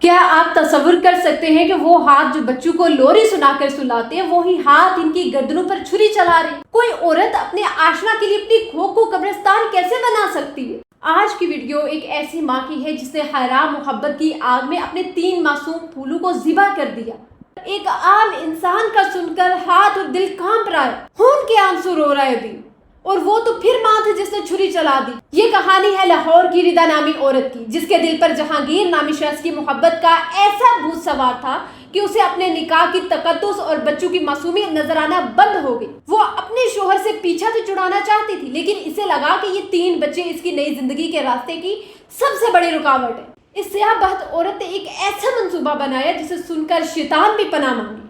کیا آپ تصور کر سکتے ہیں کہ وہ ہاتھ جو بچوں کو لوری سنا کر سلاتے ہیں وہی ہاتھ ان کی گردنوں پر چھری چلا رہے ہیں؟ کوئی عورت اپنے آشنا کے لیے اپنی کھو کو قبرستان کیسے بنا سکتی ہے؟ آج کی ویڈیو ایک ایسی ماں کی ہے جس نے حرام محبت کی آگ میں اپنے 3 معصوم پھولوں کو ذبح کر دیا۔ ایک عام انسان کا سن کر ہاتھ اور دل کانپ رہا ہے، خون کے آنسو رو رہا ہے دل، اور وہ تو پھر ماں تھی جس نے چھری چلا دی۔ یہ کہانی ہے لاہور کی ردا نامی عورت کی، جس کے دل پر جہانگیر نامی شخص کی محبت کا ایسا بھوت سوار تھا کہ اسے اپنے نکاح کی تقدس اور بچوں کی معصومیت نظر آنا بند ہو گئی۔ وہ اپنے شوہر سے پیچھا تو چھڑانا چاہتی تھی، لیکن اسے لگا کہ یہ 3 بچے اس کی نئی زندگی کے راستے کی سب سے بڑی رکاوٹ ہے۔ اس سیاہ بخت عورت نے ایک ایسا منصوبہ بنایا جسے سن کر شیطان بھی پناہ مانگی۔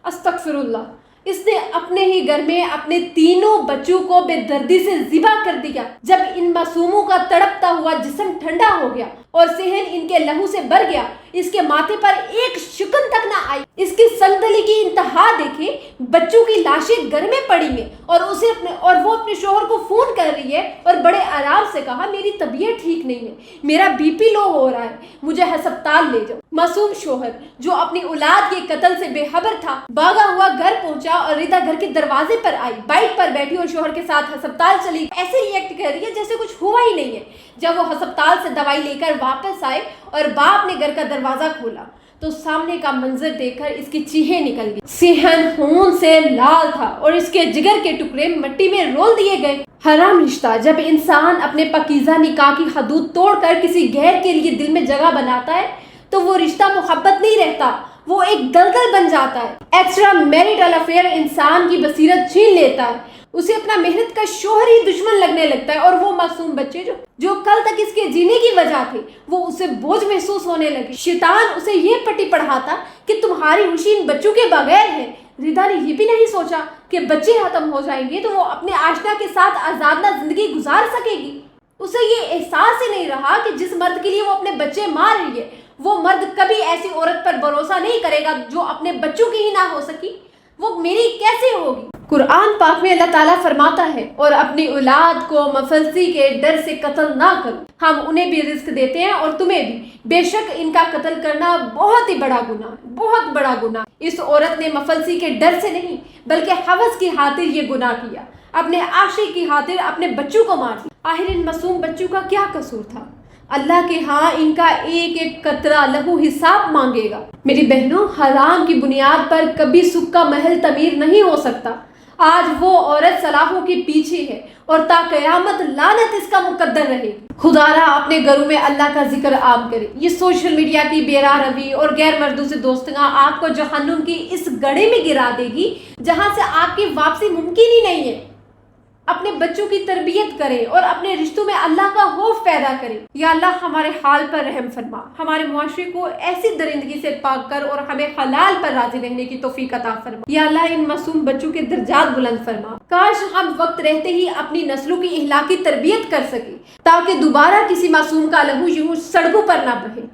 استغفر اللہ۔ اس نے اپنے ہی گھر میں اپنے 3 بچوں کو بے دردی سے ذبح کر دیا۔ جب ان معصوموں کا تڑپتا ہوا جسم ٹھنڈا ہو گیا اور صحن ان کے لہو سے بھر گیا، اس کے ماتھے پر ایک شکن تک نہ آئی۔ اس کی سنگدلی کی انتہا دیکھیں، بچوں کی لاشیں گھر میں پڑی ہیں اور وہ اپنے شوہر کو فون کر رہی ہے اور بڑے آرام سے کہا، میری طبیعت ٹھیک نہیں ہے، میرا بی پی لو ہو رہا ہے، مجھے ہسپتال لے جاؤ۔ معصوم شوہر جو اپنی اولاد کے قتل سے بے خبر تھا، بھاگا ہوا گھر پہنچا اور ردا گھر کے دروازے پر آئی، بائک پر بیٹھی اور شوہر کے ساتھ ہسپتال چلی، ایسے ریئیکٹ کر رہی ہے جیسے کچھ ہوا ہی نہیں ہے۔ جب وہ ہسپتال سے دوائی لے کر واپس آئے اور باپ نے گھر کا دروازہ کھولا تو سامنے کا منظر دیکھ کر اس کی چیخیں نکل گئی۔ صحن خون سے لال تھا اور اس کے جگر کے ٹکڑے مٹی میں رول دیے گئے۔ حرام رشتہ جب انسان اپنے پاکیزہ نکاح کی حدود توڑ کر کسی غیر کے لیے دل میں جگہ بناتا ہے تو وہ رشتہ محبت نہیں رہتا، وہ ایک دلدل بن جاتا ہے۔ ایکسٹرا میریٹل افیئر انسان کی بصیرت چھین لیتا ہے، اسے اپنا محنت کا شوہر ہی دشمن لگنے لگتا ہے، اور وہ معصوم بچے جو کل تک اس کے جینے کی وجہ تھے وہ اسے بوجھ محسوس ہونے لگے۔ شیطان اسے یہ پٹی پڑھاتا کہ تمہاری خوشی ان بچوں کے بغیر ہے۔ ردا نے یہ بھی نہیں سوچا کہ بچے ختم ہو جائیں گے تو وہ اپنے آشنا کے ساتھ آزادانہ زندگی گزار سکے گی۔ اسے یہ احساس ہی نہیں رہا کہ جس مرد کے لیے وہ اپنے بچے مار رہی ہے، وہ مرد کبھی ایسی عورت پر بھروسہ نہیں کرے گا جو اپنے بچوں کی ہی نہ ہو سکی، وہ میری کیسے ہوگی؟ قرآن پاک میں اللہ تعالیٰ فرماتا ہے، اور اپنی اولاد کو مفلسی کے ڈر سے قتل نہ کرو، ہم انہیں بھی رزق دیتے ہیں اور تمہیں بھی، بے شک ان کا قتل کرنا بہت ہی بڑا گناہ، بہت بڑا گناہ۔ اس عورت نے مفلسی کے ڈر سے نہیں بلکہ ہوس کی خاطر یہ گناہ کیا، اپنے عاشق کی خاطر اپنے بچوں کو مار دیا۔ آخر ان معصوم بچوں کا کیا قصور تھا؟ اللہ کے ہاں ان کا ایک ایک قطرہ لہو حساب مانگے گا۔ میری بہنوں، حرام کی بنیاد پر کبھی سکھ کا محل تعمیر نہیں ہو سکتا۔ آج وہ عورت سلاخوں کے پیچھے ہے اور تا قیامت لعنت اس کا مقدر رہے گی۔ خدا را اپنے گھروں میں اللہ کا ذکر عام کرے۔ یہ سوشل میڈیا کی بے راہ روی اور غیر مردوں سے دوستیاں آپ کو جہنم کی اس گڑھے میں گرا دے گی جہاں سے آپ کی واپسی ممکن ہی نہیں ہے۔ اپنے بچوں کی تربیت کریں اور اپنے رشتوں میں اللہ کا خوف پیدا کریں۔ یا اللہ ہمارے حال پر رحم فرما، ہمارے معاشرے کو ایسی درندگی سے پاک کر اور ہمیں حلال پر راضی رہنے کی توفیق عطا فرما۔ یا اللہ ان معصوم بچوں کے درجات بلند فرما۔ کاش ہم وقت رہتے ہی اپنی نسلوں کی اخلاقی تربیت کر سکیں تاکہ دوبارہ کسی معصوم کا لہو یوں سڑکوں پر نہ بہے۔